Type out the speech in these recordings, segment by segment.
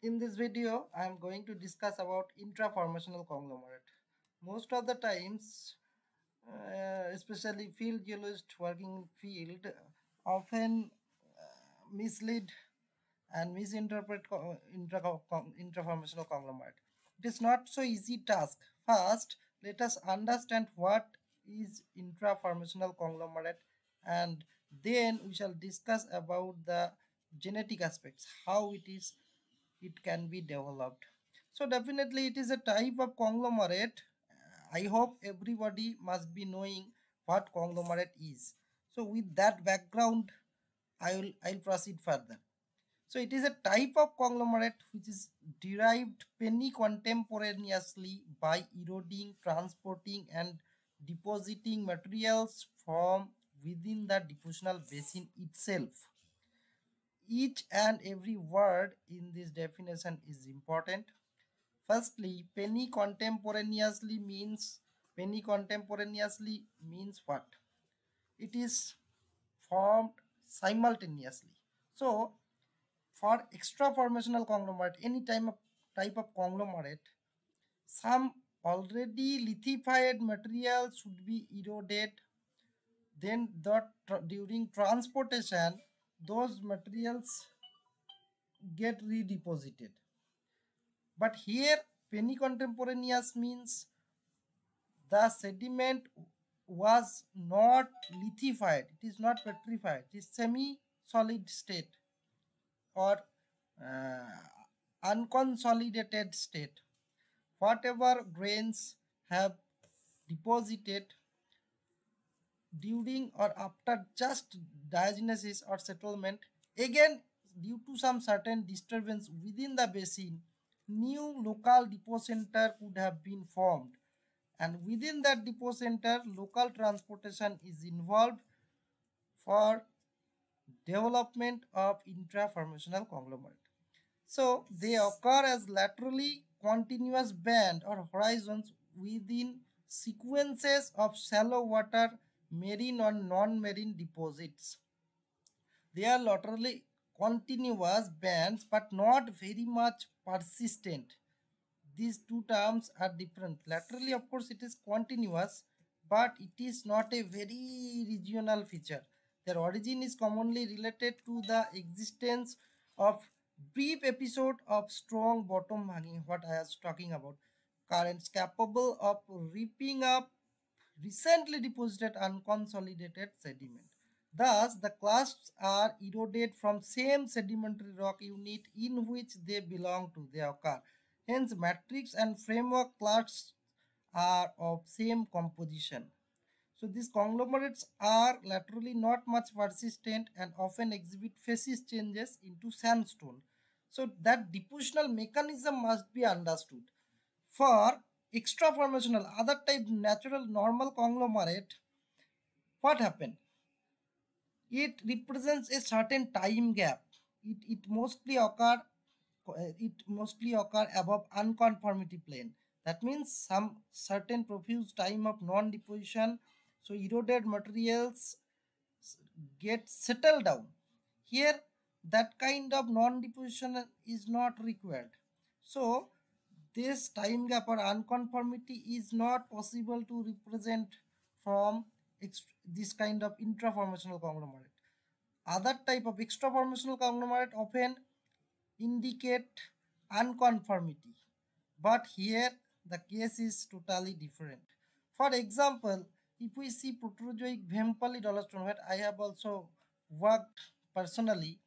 In this video, I am going to discuss about intraformational conglomerate. Most of the times, especially field geologists working in field, often mislead and misinterpret intraformational conglomerate. It is not so easy task. First, let us understand what is intraformational conglomerate, and then we shall discuss about the genetic aspects, how it can be developed. So definitely it is a type of conglomerate. I hope everybody must be knowing what conglomerate is. So with that background, I'll proceed further. So it is a type of conglomerate which is derived penny-contemporaneously by eroding, transporting and depositing materials from within the depositional basin itself. Each and every word in this definition is important. Firstly, penny contemporaneously means what? It is formed simultaneously. So for extraformational conglomerate, any type of conglomerate, some already lithified material should be eroded. Then during transportation, those materials get redeposited. But here penny contemporaneous means the sediment was not lithified, it is not petrified, it is semi-solid state or uh, unconsolidated state. Whatever grains have deposited during or after just diagenesis or settlement, again due to some certain disturbance within the basin, new local depot center could have been formed, and within that depot center local transportation is involved for development of intraformational conglomerate. So they occur as laterally continuous band or horizons within sequences of shallow water marine or non-marine deposits. They are laterally continuous bands but not very much persistent. These two terms are different. Laterally, of course, it is continuous, but it is not a very regional feature. Their origin is commonly related to the existence of brief episode of strong bottom hanging, what I was talking about, currents capable of ripping up recently deposited unconsolidated sediment. Thus, the clasts are eroded from same sedimentary rock unit in which they belong to, they occur. Hence, matrix and framework clasts are of same composition. So these conglomerates are laterally not much persistent and often exhibit facies changes into sandstone. So that depositional mechanism must be understood. For extraformational, other type natural normal conglomerate, what happened? It represents a certain time gap. It mostly occur above unconformity plane. That means some certain profuse time of non-deposition, so eroded materials get settled down. Here that kind of non-deposition is not required. So this time gap or unconformity is not possible to represent from this kind of intraformational conglomerate. Other type of extraformational conglomerate often indicate unconformity, but here the case is totally different. For example, if we see Proterozoic Vempali dolostone, where I have also worked personally,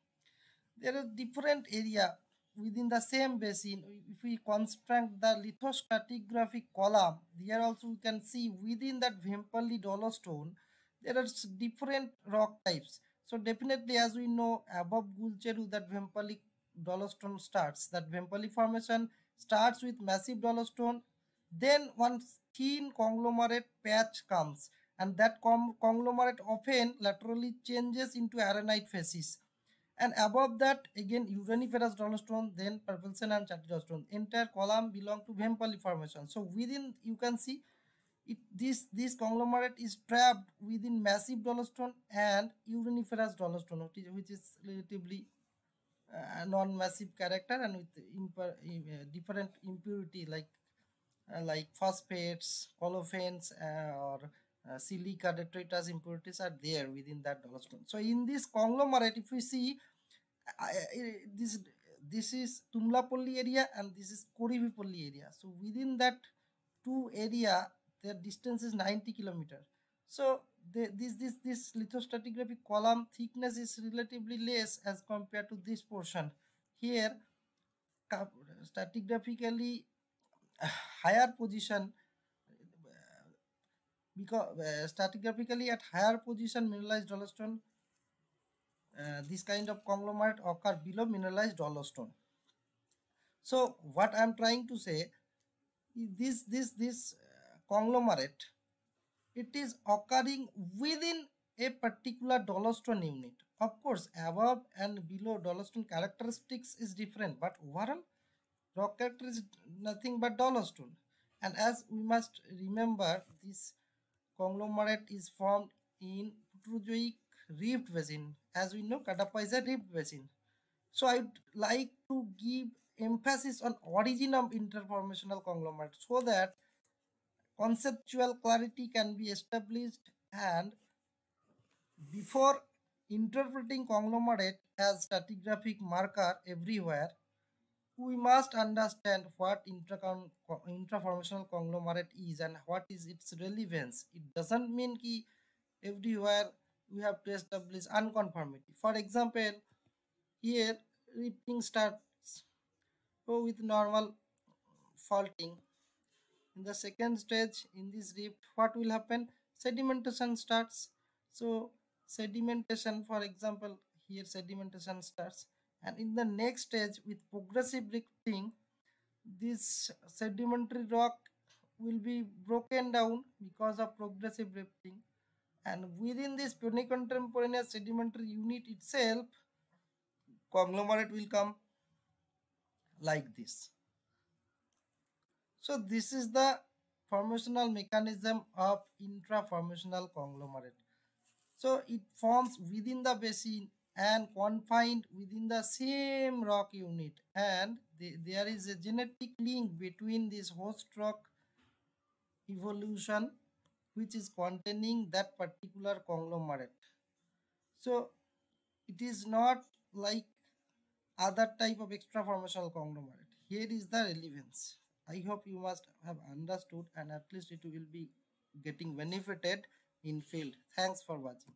there are different area within the same basin. If we construct the lithostratigraphic column, here also we can see within that Vempali dolostone there are different rock types. So definitely, as we know, above Gulcheru, that Vempali dolostone starts. That Vempali formation starts with massive dolostone, then one thin conglomerate patch comes, and that conglomerate often laterally changes into arenite facies, and above that again uraniferous dolostone, then purpleson and chatty dolostone. Entire column belong to Vempali formation. So within, you can see it, this conglomerate is trapped within massive dolostone and uraniferous dolostone, which is relatively non-massive character and with different impurity like phosphates, olefins, or silica, detritus impurities are there within that dolostone. So in this conglomerate, if we see this this is Tumlapalli area and this is Korivipalli area. So within that two area, their distance is 90 kilometer. So this lithostratigraphic column thickness is relatively less as compared to this portion. Here, stratigraphically higher position, because stratigraphically at higher position mineralized dolostone, this kind of conglomerate occur below mineralized dolostone. So what I'm trying to say is this conglomerate, it is occurring within a particular dolostone unit. Of course, above and below dolostone characteristics is different, but overall rock character is nothing but dolostone. And as we must remember, this conglomerate is formed in Proterozoic rift basin. As we know, Kadapa is a rift basin. So I would like to give emphasis on origin of interformational conglomerate so that conceptual clarity can be established, and before interpreting conglomerate as stratigraphic marker everywhere, we must understand what intraformational conglomerate is and what is its relevance. It doesn't mean that everywhere we have to establish unconformity. For example, here rifting starts with normal faulting. In the second stage, in this rift, what will happen? Sedimentation starts. So sedimentation, for example, here sedimentation starts, and in the next stage with progressive rifting, this sedimentary rock will be broken down because of progressive rifting, and within this contemporaneous sedimentary unit itself, conglomerate will come like this. So this is the formational mechanism of intraformational conglomerate. So it forms within the basin and confined within the same rock unit, and there is a genetic link between this host rock evolution which is containing that particular conglomerate. So it is not like other type of extraformational conglomerate. Here is the relevance. I hope you must have understood, and at least it will be getting benefited in field. Thanks for watching.